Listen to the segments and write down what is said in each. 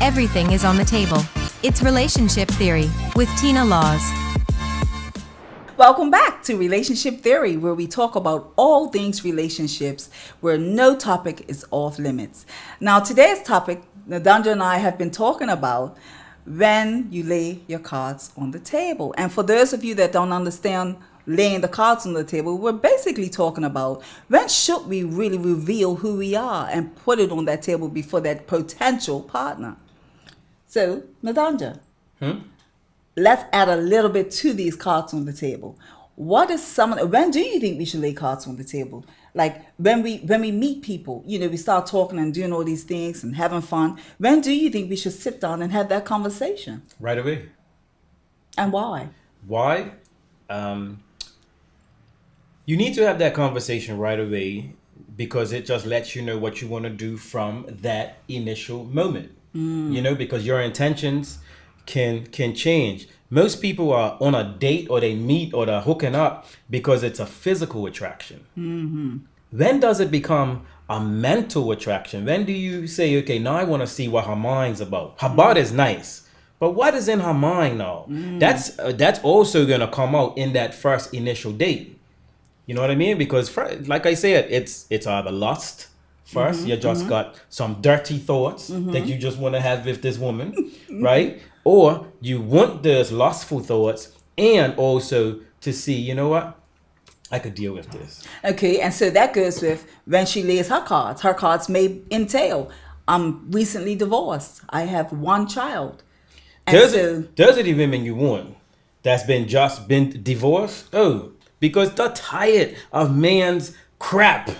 everything is on the table. It's Relationship Theory with Tina Laws. Welcome back to Relationship Theory, where we talk about all things relationships, where no topic is off limits. Now, today's topic, Nadanja and I have been talking about when you lay your cards on the table. And for those of you that don't understand laying the cards on the table, we're basically talking about when should we really reveal who we are and put it on that table before that potential partner. So, Nadanja, let's add a little bit to these cards on the table. When do you think we should lay cards on the table? Like when we meet people, we start talking and doing all these things and having fun. When do you think we should sit down and have that conversation? Right away. And why? Why? You need to have that conversation right away because it just lets you know what you want to do from that initial moment. Because your intentions can change. Most people are on a date or they meet or they're hooking up because it's a physical attraction. When does it become a mental attraction? When do you say, okay, now I want to see what her mind's about? Her body is nice, but what is in her mind now? That's also going to come out in that first initial date. You know what I mean? Because like I said, it's either lust first. You just got some dirty thoughts that you just want to have with this woman, right? Or you want those lustful thoughts and also to see, you know what? I could deal with this. Okay, and so that goes with when she lays her cards. Her cards may entail, I'm recently divorced. I have one child. And those are the women you want that's been divorced. Oh, because they're tired of man's crap.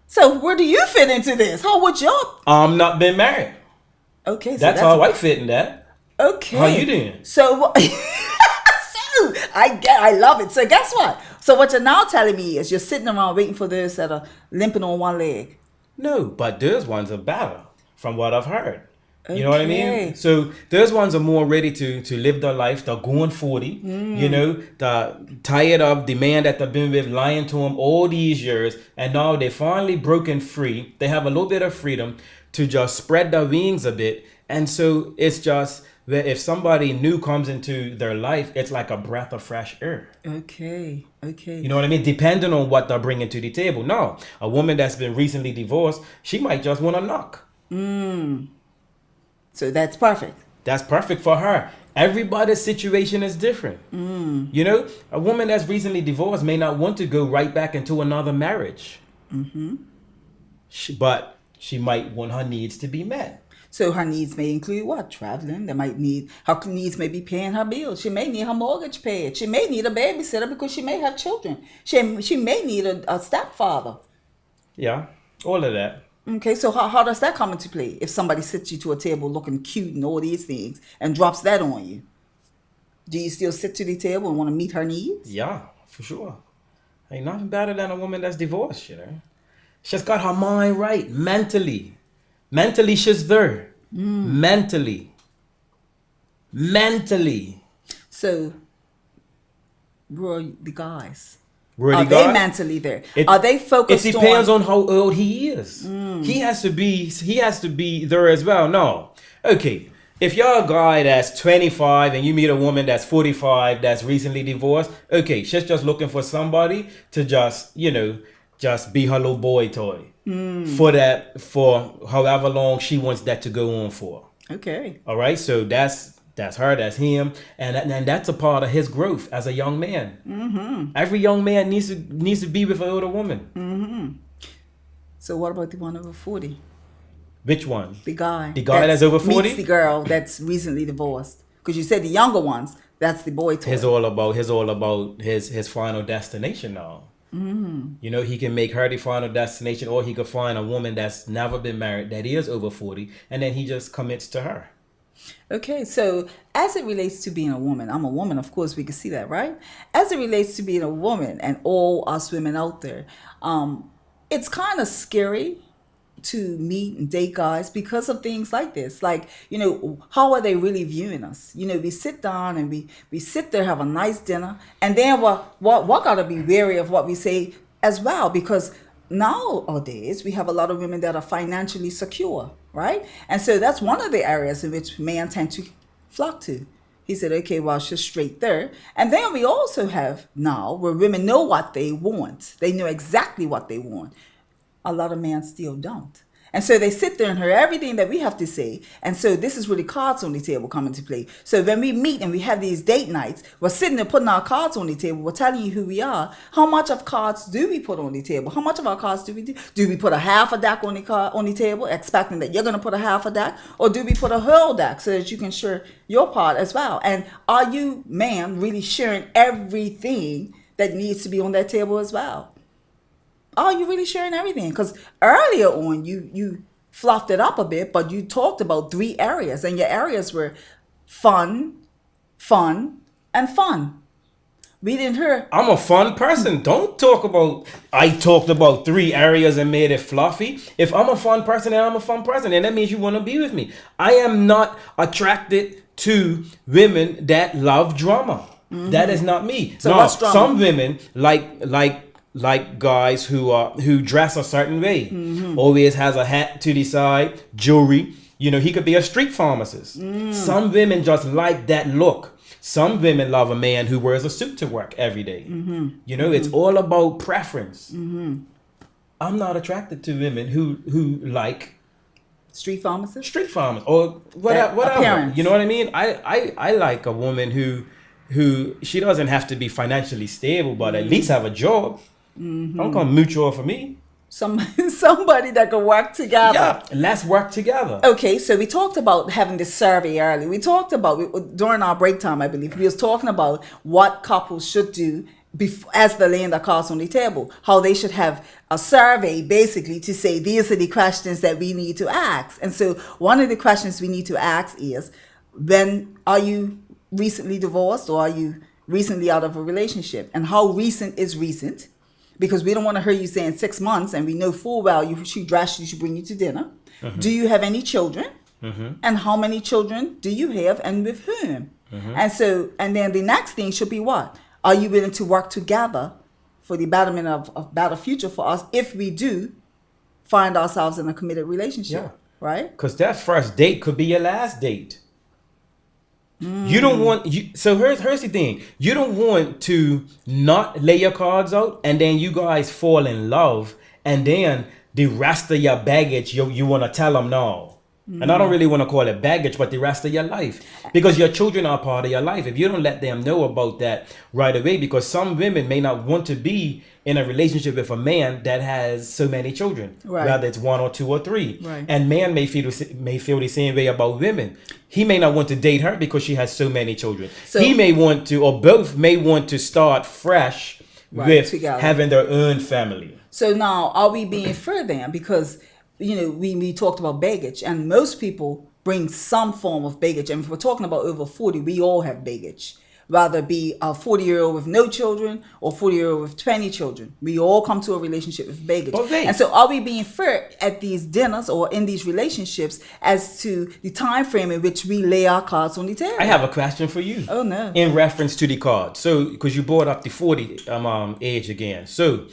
So where do you fit into this? How would you? I'm not been married. Okay, so that's how I fit in that. Okay. How you doing? So, I love it. So guess what? So what you're now telling me is you're sitting around waiting for those that are limping on one leg. No, but those ones are better from what I've heard. Okay. You know what I mean? So those ones are more ready to live their life. They're going 40. They're tired of the man that they've been with lying to them all these years. And now they're finally broken free. They have a little bit of freedom to just spread their wings a bit. And so it's just that if somebody new comes into their life, it's like a breath of fresh air. Okay. You know what I mean? Depending on what they're bringing to the table. Now, a woman that's been recently divorced, she might just want to knock. So that's perfect. That's perfect for her. Everybody's situation is different. A woman that's recently divorced may not want to go right back into another marriage. But she might want her needs to be met. So her needs may include what? Traveling. Her needs may be paying her bills. She may need her mortgage paid. She may need a babysitter because she may have children. She may need a stepfather. Yeah, all of that. Okay, so how does that come into play? If somebody sits you to a table looking cute and all these things and drops that on you, do you still sit to the table and want to meet her needs? Yeah, for sure. Ain't nothing better than a woman that's divorced, She's got her mind right mentally. Mentally, she's there. Mentally. So, Roy, the guys. Are they mentally there? Are they focused on? It depends on how old he is. He has to be there as well. No. Okay. If you're a guy that's 25 and you meet a woman that's 45 that's recently divorced, okay, she's just looking for somebody to just be her little boy toy. For however long she wants that to go on for. Okay. All right. So that's her, that's him, and that's a part of his growth as a young man. Every young man needs to be with an older woman. So what about the one over 40? Which one? The guy. The guy that's over 40? Meets the girl that's recently divorced. Because you said the younger ones, that's the boy toy. He's all about his final destination now. He can make her the final destination, or he could find a woman that's never been married that is over 40, and then he just commits to her. Okay, so as it relates to being a woman, I'm a woman, of course, we can see that, right? As it relates to being a woman and all us women out there, it's kind of scary to meet and date guys because of things like this. Like, how are they really viewing us? We sit down and we sit there, have a nice dinner, and then what gotta be wary of what we say as well, because nowadays we have a lot of women that are financially secure. right? And so that's one of the areas in which men tend to flock to. He said, okay, well, she's straight there. And then we also have now where women know what they want. They know exactly what they want. A lot of men still don't. And so they sit there and hear everything that we have to say. And so this is where the cards on the table come into play. So when we meet and we have these date nights, we're sitting there putting our cards on the table. We're telling you who we are. How much of cards do we put on the table? How much of our cards do we do? Do we put a half a deck on the table, expecting that you're going to put a half a deck? Or do we put a whole deck so that you can share your part as well? And are you, man, really sharing everything that needs to be on that table as well? Are you really sharing everything? Because earlier on, you fluffed it up a bit, but you talked about 3 areas, and your areas were fun, and fun. We didn't hear. I'm a fun person. Don't talk about, I talked about 3 areas and made it fluffy. If I'm a fun person, then I'm a fun person, and that means you want to be with me. I am not attracted to women that love drama. That is not me. So now, what's drama? some women like guys who dress a certain way, always has a hat to the side, jewelry. You know, he could be a street pharmacist. Some women just like that look. Some women love a man who wears a suit to work every day. You know, it's all about preference. I'm not attracted to women who like Street pharmacist? or whatever. Appearance. You know what I mean? I like a woman who she doesn't have to be financially stable, but at least have a job. Don't come mooch off for me. Somebody that can work together. Yeah, let's work together. Okay, so we talked about having this survey earlier. We talked about, during our break time, I believe, we was talking about what couples should do as they're laying their cards on the table. How they should have a survey, basically, to say, these are the questions that we need to ask. And so one of the questions we need to ask is, when are you recently divorced, or are you recently out of a relationship? And how recent is recent? Because we don't want to hear you saying 6 months, and we know full well she dressed you, she bring you to dinner. Do you have any children? And how many children do you have, and with whom? And then the next thing should be what? Are you willing to work together for the betterment of a better future for us if we do find ourselves in a committed relationship? Right? Because that first date could be your last date. You don't want so here's the thing. You don't want to not lay your cards out, and then you guys fall in love, and then the rest of your baggage you want to tell them no. And I don't really want to call it baggage, but the rest of your life, because your children are part of your life. If you don't let them know about that right away, because some women may not want to be in a relationship with a man that has so many children, whether it's 1 or 2 or 3. And man may feel the same way about women. He may not want to date her because she has so many children. So he may want to, or both may want to start fresh with together, having their own family. So now, are we being fair then? Because, you know, we talked about baggage, and most people bring some form of baggage. And if we're talking about over 40, we all have baggage. Rather it be a 40-year-old with no children or 40-year-old with 20 children. We all come to a relationship with baggage. And so are we being fair at these dinners or in these relationships as to the time frame in which we lay our cards on the table? I have a question for you. Oh, no. In reference to the cards. So, because you brought up the 40 age again. So,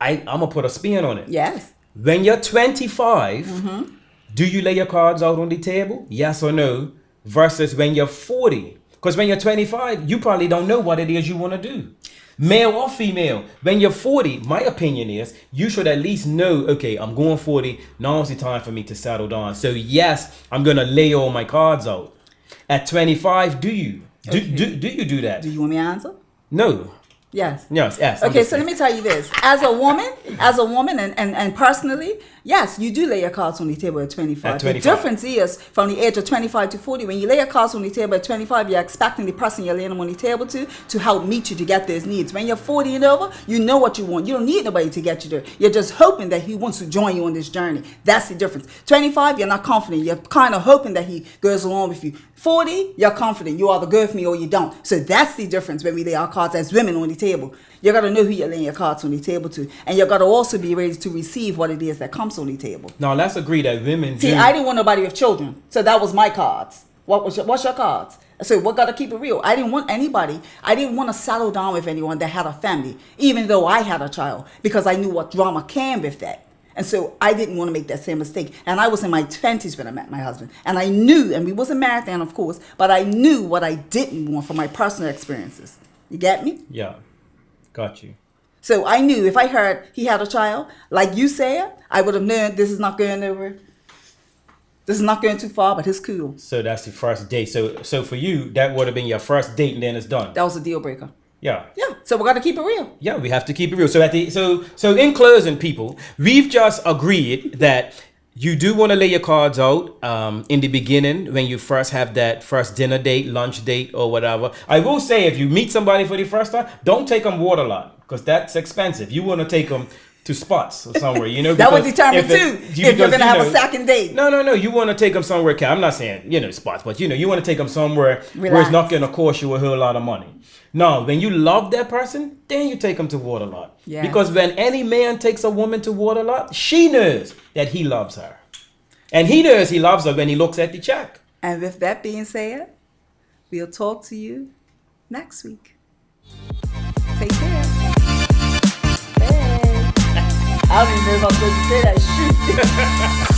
I'm going to put a spin on it. Yes. When you're 25, do you lay your cards out on the table? Yes or no? Versus when you're 40. Because when you're 25, you probably don't know what it is you want to do. Male or female. When you're 40, my opinion is you should at least know, okay, I'm going 40. Now is the time for me to settle down. So yes, I'm going to lay all my cards out. At 25, do you? Do you do that? Do you want me to answer? No. Yes. Yes. Okay, so let me tell you this. As a woman and personally, yes, you do lay your cards on the table at 25. The difference is from the age of 25 to 40, when you lay your cards on the table at 25, you're expecting the person you're laying them on the table to help meet you to get those needs. When you're 40 and over, you know what you want. You don't need nobody to get you there. You're just hoping that he wants to join you on this journey. That's the difference. 25, you're not confident. You're kind of hoping that he goes along with you. 40, you're confident. You either go with me or you don't. So that's the difference when we lay our cards as women on the table. You got to know who you're laying your cards on the table to. And you got to also be ready to receive what it is that comes on the table. Now, let's agree that women See, I didn't want nobody with children. So that was my cards. What's your cards? So we got to keep it real. I didn't want anybody. I didn't want to settle down with anyone that had a family, even though I had a child, because I knew what drama came with that. And so I didn't want to make that same mistake. And I was in my 20s when I met my husband. And I knew, and we wasn't married then, of course, but I knew what I didn't want from my personal experiences. You get me? Yeah. Got you. So I knew if I heard he had a child, like you said, I would have known this is not going nowhere. This is not going too far, but it's cool. So that's the first date. So for you, that would have been your first date, and then it's done. That was a deal breaker. Yeah. Yeah. So we got to keep it real. Yeah, we have to keep it real. So in closing, people, we've just agreed that you do want to lay your cards out in the beginning when you first have that first dinner date, lunch date, or whatever. I will say, if you meet somebody for the first time, don't take them Waterlot, because that's expensive. You want to take them to spots or somewhere, you know. That would determine too if you're going to have a second date. No. You want to take them somewhere. I'm not saying, spots, but you want to take them somewhere where it's not going to cost you a whole lot of money. No, when you love that person, then you take them to Waterlot. Yeah. Because when any man takes a woman to Waterlot, she knows that he loves her. And he knows he loves her when he looks at the check. And with that being said, we'll talk to you next week. Take care. Hey. I don't even know if I'm supposed to say that. Shoot.